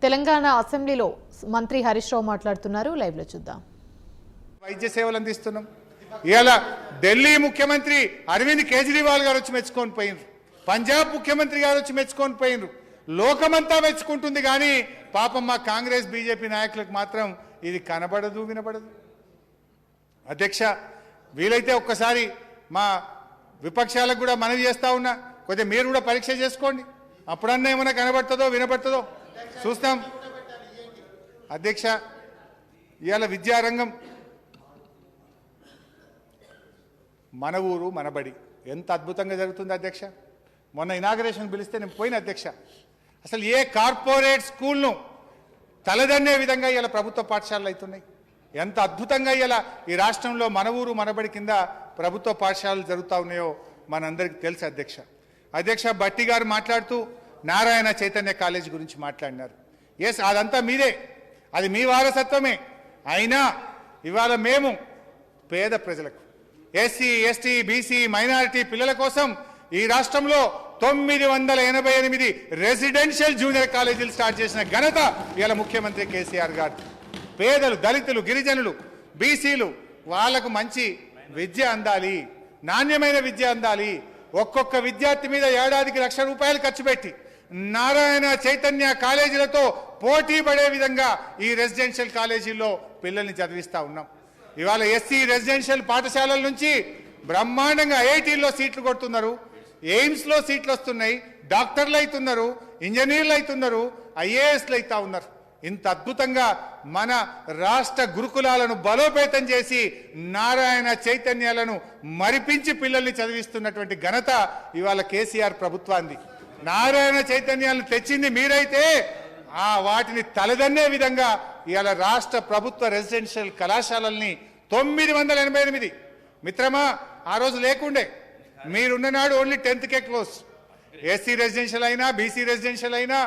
తెలంగాణ అసెంబ్లీలో మంత్రి హరీష్ రావు మాట్లాడుతున్నారు. లైవ్ లో చూద్దాం. వైద్య సేవలు అందిస్తున్నాం. ఇవాళ ఢిల్లీ ముఖ్యమంత్రి అరవింద్ కేజ్రీవాల్ గారు వచ్చి మెచ్చుకొని పోయినరు. పంజాబ్ ముఖ్యమంత్రి గారు వచ్చి మెచ్చుకొని పోయినరు. లోకమంతా మెచ్చుకుంటుంది కానీ పాపం మా కాంగ్రెస్ బీజేపీ నాయకులకు మాత్రం ఇది కనబడదు, వినబడదు. అధ్యక్ష, వీలైతే ఒక్కసారి మా విపక్షాలకు కూడా మనవి చేస్తా ఉన్నా, కొద్దిగా మీరు కూడా పరీక్ష చేసుకోండి. అప్పుడన్నా ఏమైనా కనబడుతుందో వినబడుతుందో చూస్తాం. అధ్యక్ష, ఇవాళ విద్యారంగం మన ఊరు మనబడి ఎంత అద్భుతంగా జరుగుతుంది అధ్యక్ష. మొన్న ఇనాగరేషన్ పిలిస్తే నేను పోయిన అధ్యక్ష. అసలు ఏ కార్పొరేట్ స్కూల్ను తలదన్నే విధంగా ఇలా ప్రభుత్వ పాఠశాలలు అవుతున్నాయి. ఎంత అద్భుతంగా ఇలా ఈ రాష్ట్రంలో మన ఊరు మనబడి కింద ప్రభుత్వ పాఠశాలలు జరుగుతూ ఉన్నాయో మనందరికీ తెలుసు అధ్యక్ష. అధ్యక్ష, భట్టి గారు మాట్లాడుతూ నారాయణ చైతన్య కాలేజ్ గురించి మాట్లాడినారు. ఎస్, అదంతా మీదే, అది మీ వారసత్వమే. అయినా ఇవాళ మేము పేద ప్రజలకు, ఎస్సీ ఎస్టీ బీసీ మైనారిటీ పిల్లల కోసం ఈ రాష్ట్రంలో 988 రెసిడెన్షియల్ జూనియర్ కాలేజీలు స్టార్ట్ చేసిన ఘనత ఇవాళ ముఖ్యమంత్రి కేసీఆర్ గారు. పేదలు, దళితులు, గిరిజనులు, బీసీలు వాళ్లకు మంచి విద్య అందాలి, నాణ్యమైన విద్య అందాలి. ఒక్కొక్క విద్యార్థి మీద ఏడాదికి ₹1,00,000 ఖర్చు పెట్టి నారాయణ చైతన్య కాలేజీలతో పోటీ పడే విధంగా ఈ రెసిడెన్షియల్ కాలేజీల్లో పిల్లల్ని చదివిస్తా ఉన్నాం. ఇవాళ ఎస్సీ రెసిడెన్షియల్ పాఠశాలల నుంచి బ్రహ్మాండంగా ఐఐటీల్లో సీట్లు కొడుతున్నారు, ఎయిమ్స్లో సీట్లు వస్తున్నాయి, డాక్టర్లు అవుతున్నారు, ఇంజనీర్లు అవుతున్నారు, ఐఏఎస్లు అవుతా ఉన్నారు. ఇంత అద్భుతంగా మన రాష్ట్ర గురుకులాలను బలోపేతం చేసి నారాయణ చైతన్యాలను మరిపించి పిల్లల్ని చదివిస్తున్నటువంటి ఘనత ఇవాళ కేసీఆర్ ప్రభుత్వాన్ని. నారాయణ చైతన్యాలను తెచ్చింది మీరైతే వాటిని తలదన్నే విధంగా ఇవాళ రాష్ట్ర ప్రభుత్వ రెసిడెన్షియల్ కళాశాలల్ని 988 మిత్రమా, ఆ రోజు లేకుండే, మీరున్న నాడు only 10th close. SC residential అయినా బీసీ రెసిడెన్షియల్ అయినా